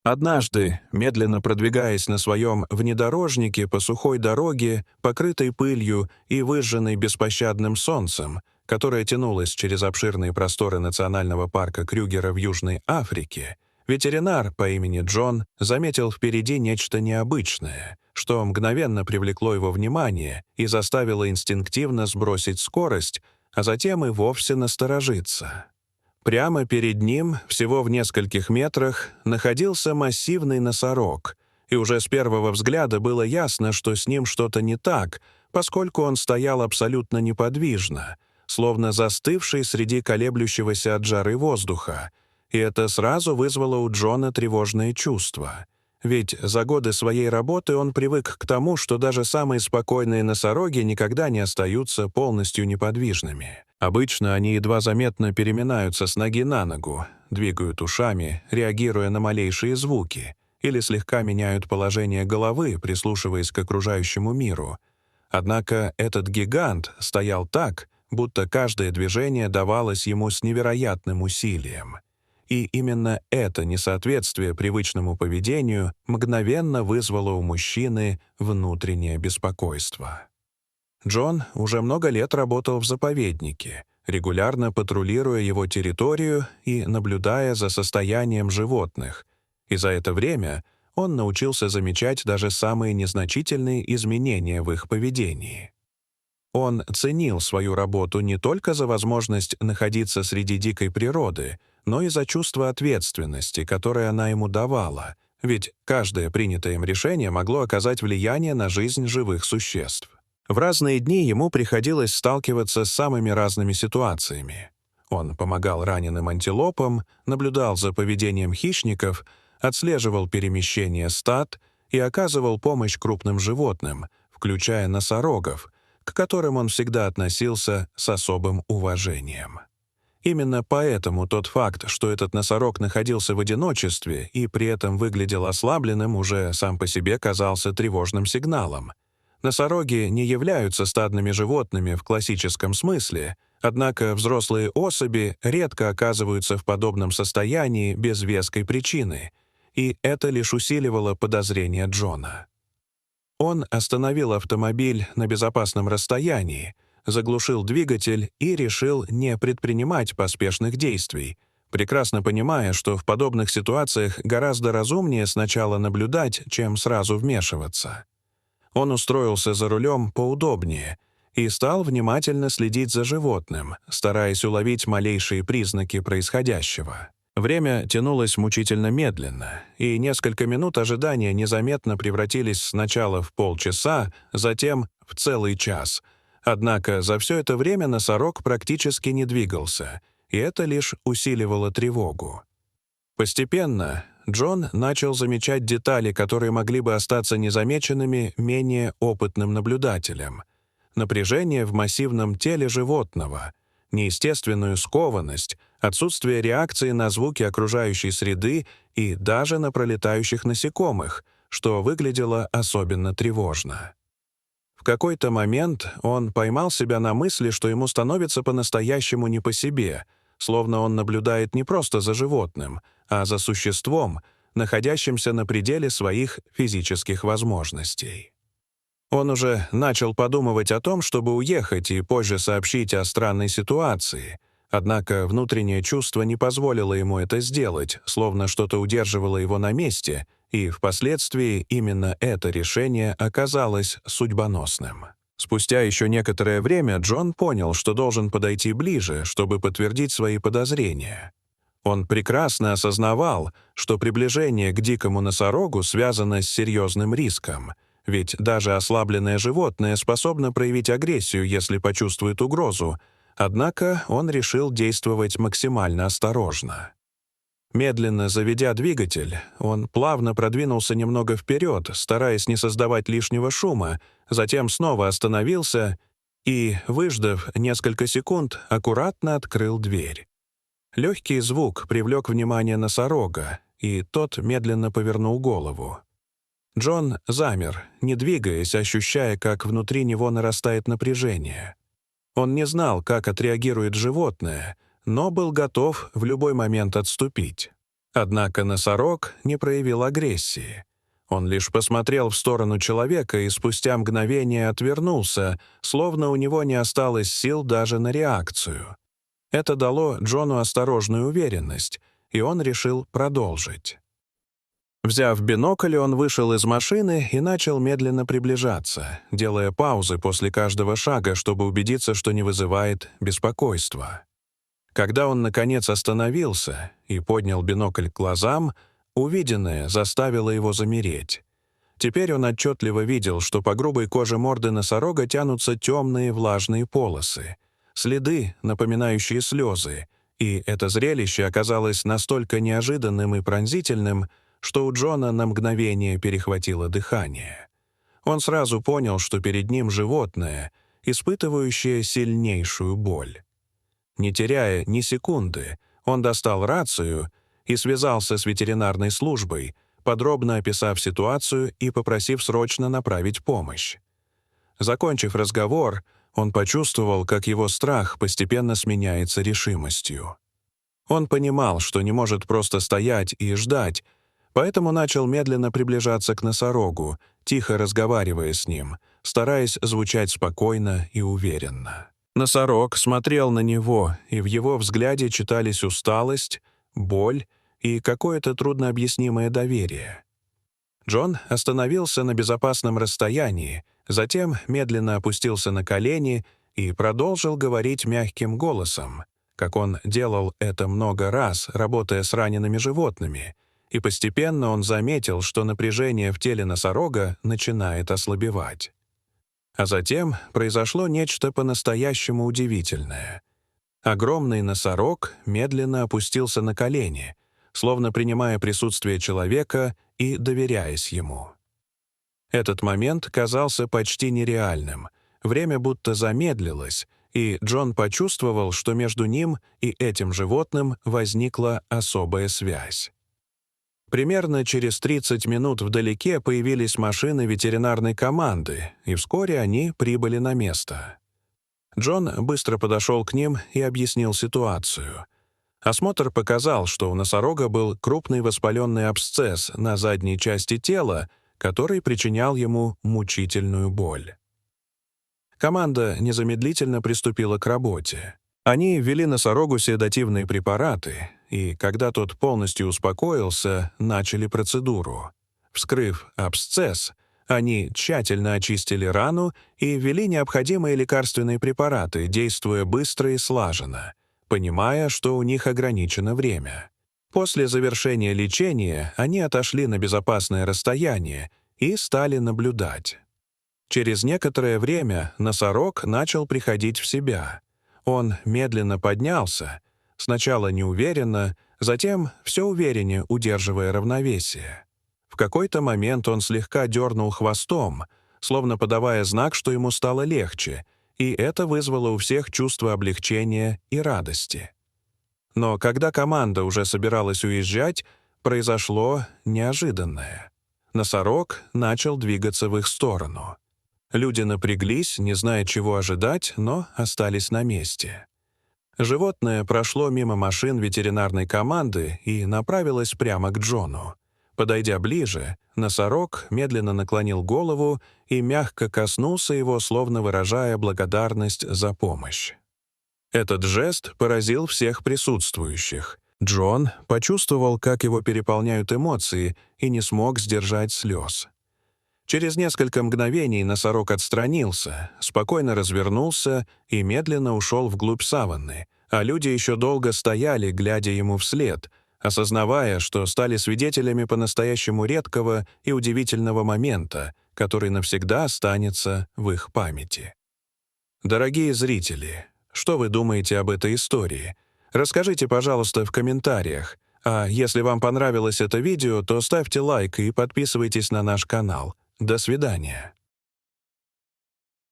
Однажды, медленно продвигаясь на своем внедорожнике по сухой дороге, покрытой пылью и выжженной беспощадным солнцем, которая тянулась через обширные просторы национального парка Крюгера в Южной Африке, ветеринар по имени Джон заметил впереди нечто необычное, что мгновенно привлекло его внимание и заставило инстинктивно сбросить скорость, а затем и вовсе насторожиться. Прямо перед ним, всего в нескольких метрах, находился массивный носорог, и уже с первого взгляда было ясно, что с ним что-то не так, поскольку он стоял абсолютно неподвижно, словно застывший среди колеблющегося от жары воздуха, и это сразу вызвало у Джона тревожное чувство. Ведь за годы своей работы он привык к тому, что даже самые спокойные носороги никогда не остаются полностью неподвижными. Обычно они едва заметно переминаются с ноги на ногу, двигают ушами, реагируя на малейшие звуки, или слегка меняют положение головы, прислушиваясь к окружающему миру. Однако этот гигант стоял так, будто каждое движение давалось ему с невероятным усилием. И именно это несоответствие привычному поведению мгновенно вызвало у мужчины внутреннее беспокойство. Джон уже много лет работал в заповеднике, регулярно патрулируя его территорию и наблюдая за состоянием животных, и за это время он научился замечать даже самые незначительные изменения в их поведении. Он ценил свою работу не только за возможность находиться среди дикой природы, но и за чувство ответственности, которое она ему давала, ведь каждое принятое им решение могло оказать влияние на жизнь живых существ. В разные дни ему приходилось сталкиваться с самыми разными ситуациями. Он помогал раненым антилопам, наблюдал за поведением хищников, отслеживал перемещение стад и оказывал помощь крупным животным, включая носорогов, к которым он всегда относился с особым уважением. Именно поэтому тот факт, что этот носорог находился в одиночестве и при этом выглядел ослабленным, уже сам по себе казался тревожным сигналом. Носороги не являются стадными животными в классическом смысле, однако взрослые особи редко оказываются в подобном состоянии без веской причины, и это лишь усиливало подозрения Джона. Он остановил автомобиль на безопасном расстоянии, заглушил двигатель и решил не предпринимать поспешных действий, прекрасно понимая, что в подобных ситуациях гораздо разумнее сначала наблюдать, чем сразу вмешиваться. Он устроился за рулем поудобнее и стал внимательно следить за животным, стараясь уловить малейшие признаки происходящего. Время тянулось мучительно медленно, и несколько минут ожидания незаметно превратились сначала в полчаса, затем в целый час. Однако за все это время носорог практически не двигался, и это лишь усиливало тревогу. Постепенно Джон начал замечать детали, которые могли бы остаться незамеченными менее опытным наблюдателем. Напряжение в массивном теле животного, неестественную скованность, отсутствие реакции на звуки окружающей среды и даже на пролетающих насекомых, что выглядело особенно тревожно. В какой-то момент он поймал себя на мысли, что ему становится по-настоящему не по себе, словно он наблюдает не просто за животным, а за существом, находящимся на пределе своих физических возможностей. Он уже начал подумывать о том, чтобы уехать и позже сообщить о странной ситуации, однако внутреннее чувство не позволило ему это сделать, словно что-то удерживало его на месте, и впоследствии именно это решение оказалось судьбоносным. Спустя еще некоторое время Джон понял, что должен подойти ближе, чтобы подтвердить свои подозрения. Он прекрасно осознавал, что приближение к дикому носорогу связано с серьезным риском, ведь даже ослабленное животное способно проявить агрессию, если почувствует угрозу, однако он решил действовать максимально осторожно. Медленно заведя двигатель, он плавно продвинулся немного вперед, стараясь не создавать лишнего шума, затем снова остановился и, выждав несколько секунд, аккуратно открыл дверь. Легкий звук привлек внимание носорога, и тот медленно повернул голову. Джон замер, не двигаясь, ощущая, как внутри него нарастает напряжение. Он не знал, как отреагирует животное, но был готов в любой момент отступить. Однако носорог не проявил агрессии. Он лишь посмотрел в сторону человека и спустя мгновение отвернулся, словно у него не осталось сил даже на реакцию. Это дало Джону осторожную уверенность, и он решил продолжить. Взяв бинокль, он вышел из машины и начал медленно приближаться, делая паузы после каждого шага, чтобы убедиться, что не вызывает беспокойства. Когда он, наконец, остановился и поднял бинокль к глазам, увиденное заставило его замереть. Теперь он отчетливо видел, что по грубой коже морды носорога тянутся темные влажные полосы, следы, напоминающие слезы, и это зрелище оказалось настолько неожиданным и пронзительным, что у Джона на мгновение перехватило дыхание. Он сразу понял, что перед ним животное, испытывающее сильнейшую боль. Не теряя ни секунды, он достал рацию и связался с ветеринарной службой, подробно описав ситуацию и попросив срочно направить помощь. Закончив разговор, он почувствовал, как его страх постепенно сменяется решимостью. Он понимал, что не может просто стоять и ждать, поэтому начал медленно приближаться к носорогу, тихо разговаривая с ним, стараясь звучать спокойно и уверенно. Носорог смотрел на него, и в его взгляде читались усталость, боль и какое-то труднообъяснимое доверие. Джон остановился на безопасном расстоянии, затем медленно опустился на колени и продолжил говорить мягким голосом, как он делал это много раз, работая с ранеными животными, и постепенно он заметил, что напряжение в теле носорога начинает ослабевать. А затем произошло нечто по-настоящему удивительное. Огромный носорог медленно опустился на колени, словно принимая присутствие человека и доверяясь ему. Этот момент казался почти нереальным. Время будто замедлилось, и Джон почувствовал, что между ним и этим животным возникла особая связь. Примерно через 30 минут вдалеке появились машины ветеринарной команды, и вскоре они прибыли на место. Джон быстро подошел к ним и объяснил ситуацию. Осмотр показал, что у носорога был крупный воспаленный абсцесс на задней части тела, который причинял ему мучительную боль. Команда незамедлительно приступила к работе. Они ввели носорогу седативные препараты, и, когда тот полностью успокоился, начали процедуру. Вскрыв абсцесс, они тщательно очистили рану и ввели необходимые лекарственные препараты, действуя быстро и слаженно, понимая, что у них ограничено время. После завершения лечения они отошли на безопасное расстояние и стали наблюдать. Через некоторое время носорог начал приходить в себя. Он медленно поднялся, сначала неуверенно, затем все увереннее удерживая равновесие. В какой-то момент он слегка дернул хвостом, словно подавая знак, что ему стало легче, и это вызвало у всех чувство облегчения и радости. Но когда команда уже собиралась уезжать, произошло неожиданное. Носорог начал двигаться в их сторону. Люди напряглись, не зная, чего ожидать, но остались на месте. Животное прошло мимо машин ветеринарной команды и направилось прямо к Джону. Подойдя ближе, носорог медленно наклонил голову и мягко коснулся его, словно выражая благодарность за помощь. Этот жест поразил всех присутствующих. Джон почувствовал, как его переполняют эмоции, и не смог сдержать слез. Через несколько мгновений носорог отстранился, спокойно развернулся и медленно ушел вглубь саванны, а люди еще долго стояли, глядя ему вслед, осознавая, что стали свидетелями по-настоящему редкого и удивительного момента, который навсегда останется в их памяти. Дорогие зрители, что вы думаете об этой истории? Расскажите, пожалуйста, в комментариях. А если вам понравилось это видео, то ставьте лайк и подписывайтесь на наш канал. До свидания.